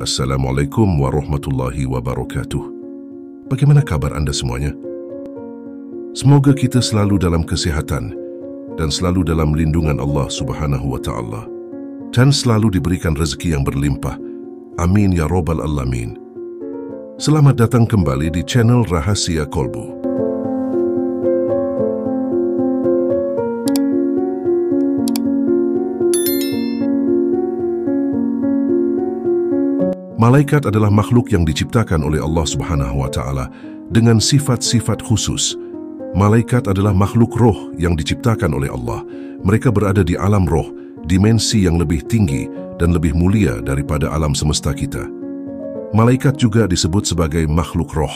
Assalamualaikum warahmatullahi wabarakatuh. Bagaimana kabar Anda semuanya? Semoga kita selalu dalam kesehatan dan selalu dalam lindungan Allah Subhanahu wa Ta'ala, dan selalu diberikan rezeki yang berlimpah. Amin ya Rabbal Alamin. Selamat datang kembali di channel Rahasia Kolbu. Malaikat adalah makhluk yang diciptakan oleh Allah Subhanahu wa Ta'ala dengan sifat-sifat khusus. Malaikat adalah makhluk roh yang diciptakan oleh Allah. Mereka berada di alam roh, dimensi yang lebih tinggi dan lebih mulia daripada alam semesta kita. Malaikat juga disebut sebagai makhluk roh.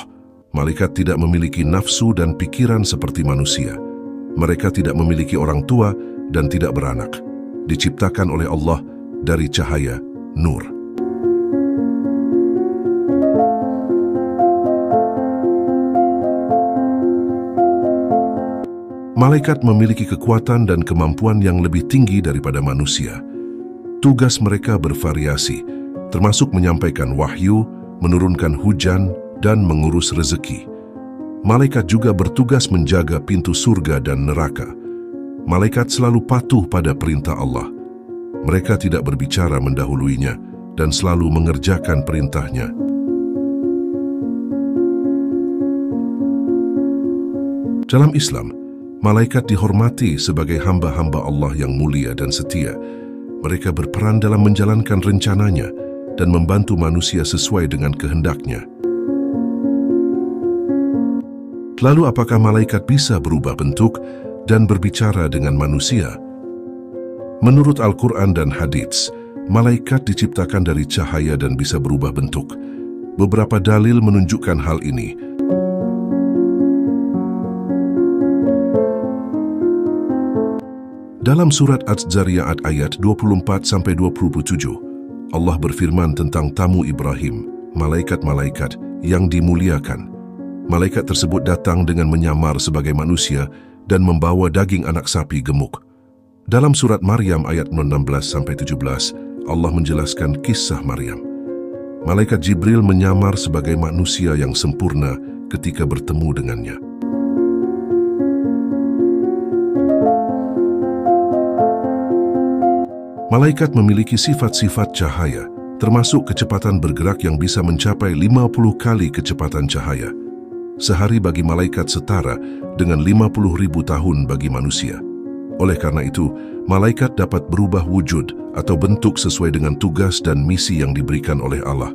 Malaikat tidak memiliki nafsu dan pikiran seperti manusia. Mereka tidak memiliki orang tua dan tidak beranak. Diciptakan oleh Allah dari cahaya, nur. Malaikat memiliki kekuatan dan kemampuan yang lebih tinggi daripada manusia. Tugas mereka bervariasi, termasuk menyampaikan wahyu, menurunkan hujan, dan mengurus rezeki. Malaikat juga bertugas menjaga pintu surga dan neraka. Malaikat selalu patuh pada perintah Allah. Mereka tidak berbicara mendahuluinya dan selalu mengerjakan perintahnya. Dalam Islam, malaikat dihormati sebagai hamba-hamba Allah yang mulia dan setia. Mereka berperan dalam menjalankan rencananya dan membantu manusia sesuai dengan kehendaknya. Lalu apakah malaikat bisa berubah bentuk dan berbicara dengan manusia? Menurut Al-Quran dan hadits, malaikat diciptakan dari cahaya dan bisa berubah bentuk. Beberapa dalil menunjukkan hal ini. Dalam surat Az-Zariyat ayat 24-27, Allah berfirman tentang tamu Ibrahim, malaikat-malaikat yang dimuliakan. Malaikat tersebut datang dengan menyamar sebagai manusia dan membawa daging anak sapi gemuk. Dalam surat Maryam ayat 16-17, Allah menjelaskan kisah Maryam. Malaikat Jibril menyamar sebagai manusia yang sempurna ketika bertemu dengannya. Malaikat memiliki sifat-sifat cahaya, termasuk kecepatan bergerak yang bisa mencapai 50 kali kecepatan cahaya. Sehari bagi malaikat setara dengan 50.000 tahun bagi manusia. Oleh karena itu, malaikat dapat berubah wujud atau bentuk sesuai dengan tugas dan misi yang diberikan oleh Allah.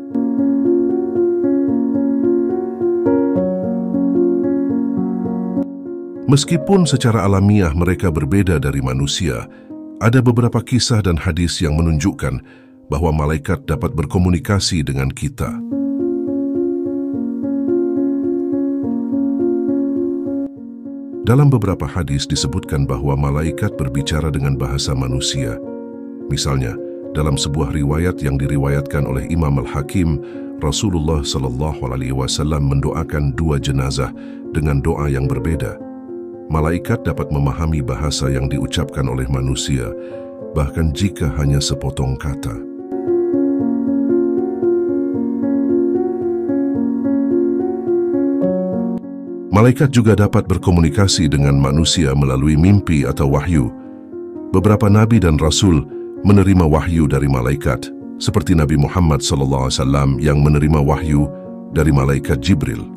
Meskipun secara alamiah mereka berbeda dari manusia, ada beberapa kisah dan hadis yang menunjukkan bahwa malaikat dapat berkomunikasi dengan kita. Dalam beberapa hadis disebutkan bahwa malaikat berbicara dengan bahasa manusia. Misalnya, dalam sebuah riwayat yang diriwayatkan oleh Imam Al-Hakim, Rasulullah SAW mendoakan 2 jenazah dengan doa yang berbeda. Malaikat dapat memahami bahasa yang diucapkan oleh manusia, bahkan jika hanya sepotong kata. Malaikat juga dapat berkomunikasi dengan manusia melalui mimpi atau wahyu. Beberapa nabi dan rasul menerima wahyu dari malaikat, seperti Nabi Muhammad SAW yang menerima wahyu dari malaikat Jibril.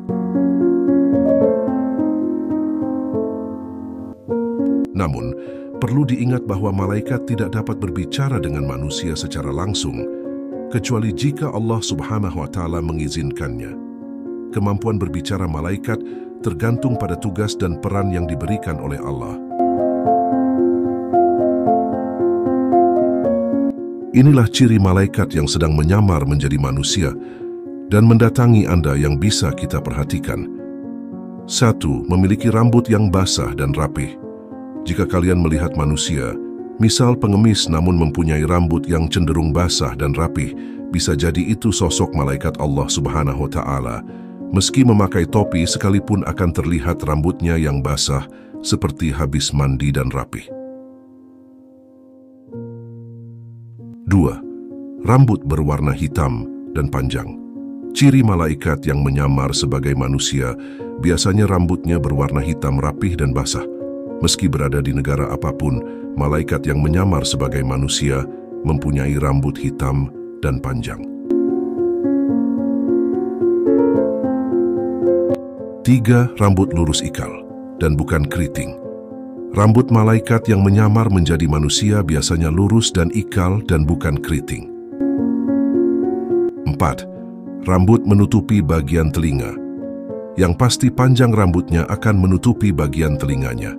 Namun, perlu diingat bahwa malaikat tidak dapat berbicara dengan manusia secara langsung, kecuali jika Allah Subhanahu wa Ta'ala mengizinkannya. Kemampuan berbicara malaikat tergantung pada tugas dan peran yang diberikan oleh Allah. Inilah ciri malaikat yang sedang menyamar menjadi manusia dan mendatangi Anda yang bisa kita perhatikan. 1. Memiliki rambut yang basah dan rapih. Jika kalian melihat manusia, misal pengemis namun mempunyai rambut yang cenderung basah dan rapih, bisa jadi itu sosok malaikat Allah Subhanahu wa Ta'ala. Meski memakai topi sekalipun akan terlihat rambutnya yang basah seperti habis mandi dan rapih. 2. Rambut berwarna hitam dan panjang. Ciri malaikat yang menyamar sebagai manusia, biasanya rambutnya berwarna hitam rapih dan basah. Meski berada di negara apapun, malaikat yang menyamar sebagai manusia mempunyai rambut hitam dan panjang. 3. Rambut lurus ikal dan bukan keriting. Rambut malaikat yang menyamar menjadi manusia biasanya lurus dan ikal dan bukan keriting. 4. Rambut menutupi bagian telinga. Yang pasti panjang rambutnya akan menutupi bagian telinganya.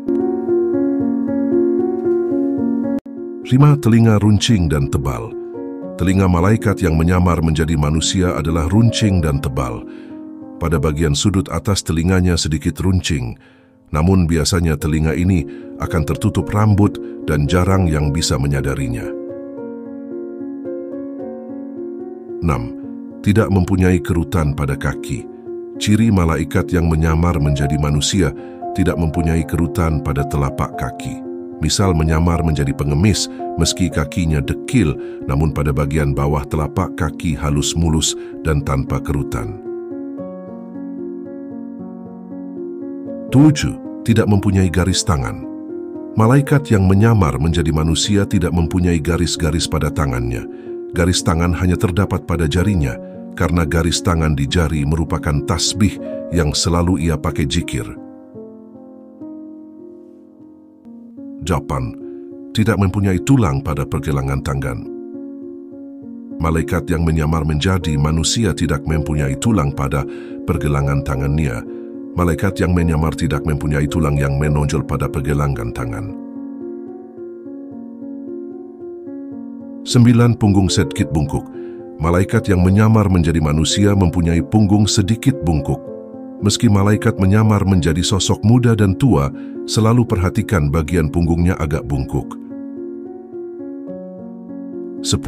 5. Telinga runcing dan tebal. Telinga malaikat yang menyamar menjadi manusia adalah runcing dan tebal. Pada bagian sudut atas telinganya sedikit runcing, namun biasanya telinga ini akan tertutup rambut dan jarang yang bisa menyadarinya. 6. Tidak mempunyai kerutan pada kaki. Ciri malaikat yang menyamar menjadi manusia tidak mempunyai kerutan pada telapak kaki. Misal menyamar menjadi pengemis meski kakinya dekil, namun pada bagian bawah telapak kaki halus mulus dan tanpa kerutan. 7. Tidak mempunyai garis tangan. Malaikat yang menyamar menjadi manusia tidak mempunyai garis-garis pada tangannya. Garis tangan hanya terdapat pada jarinya, karena garis tangan di jari merupakan tasbih yang selalu ia pakai zikir. 8. Tidak mempunyai tulang pada pergelangan tangan. Malaikat yang menyamar menjadi manusia tidak mempunyai tulang pada pergelangan tangannya. Malaikat yang menyamar tidak mempunyai tulang yang menonjol pada pergelangan tangan. 9. Punggung sedikit bungkuk. Malaikat yang menyamar menjadi manusia mempunyai punggung sedikit bungkuk. Meski malaikat menyamar menjadi sosok muda dan tua, selalu perhatikan bagian punggungnya agak bungkuk. 10.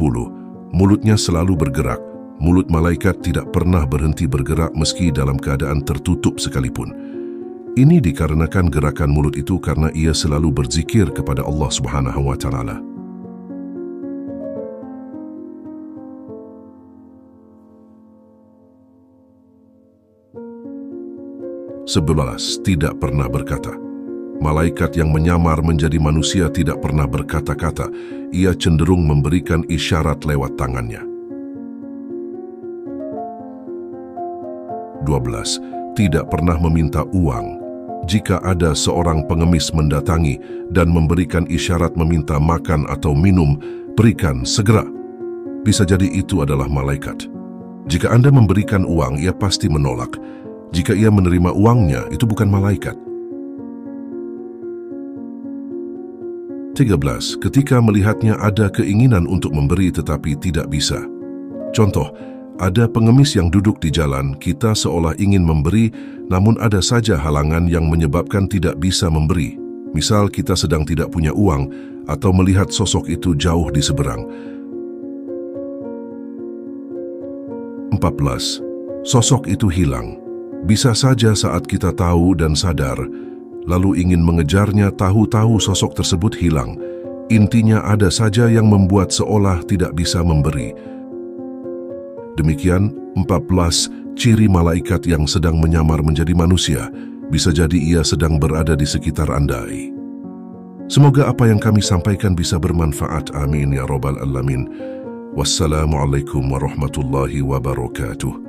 Mulutnya selalu bergerak. Mulut malaikat tidak pernah berhenti bergerak meski dalam keadaan tertutup sekalipun. Ini dikarenakan gerakan mulut itu karena ia selalu berzikir kepada Allah Subhanahu wa Ta'ala. 11. Tidak pernah berkata. Malaikat yang menyamar menjadi manusia tidak pernah berkata-kata. Ia cenderung memberikan isyarat lewat tangannya. 12. Tidak pernah meminta uang. Jika ada seorang pengemis mendatangi dan memberikan isyarat meminta makan atau minum, berikan segera. Bisa jadi itu adalah malaikat. Jika Anda memberikan uang, ia pasti menolak. Jika ia menerima uangnya, itu bukan malaikat. 13. Ketika melihatnya ada keinginan untuk memberi tetapi tidak bisa. Contoh, ada pengemis yang duduk di jalan, kita seolah ingin memberi, namun ada saja halangan yang menyebabkan tidak bisa memberi. Misal kita sedang tidak punya uang atau melihat sosok itu jauh di seberang. 14. Sosok itu hilang. Bisa saja saat kita tahu dan sadar, lalu ingin mengejarnya, tahu-tahu sosok tersebut hilang. Intinya ada saja yang membuat seolah tidak bisa memberi. Demikian 14 ciri malaikat yang sedang menyamar menjadi manusia. Bisa jadi ia sedang berada di sekitar Anda. Semoga apa yang kami sampaikan bisa bermanfaat. Amin ya Rabbal Alamin. Wassalamualaikum warahmatullahi wabarakatuh.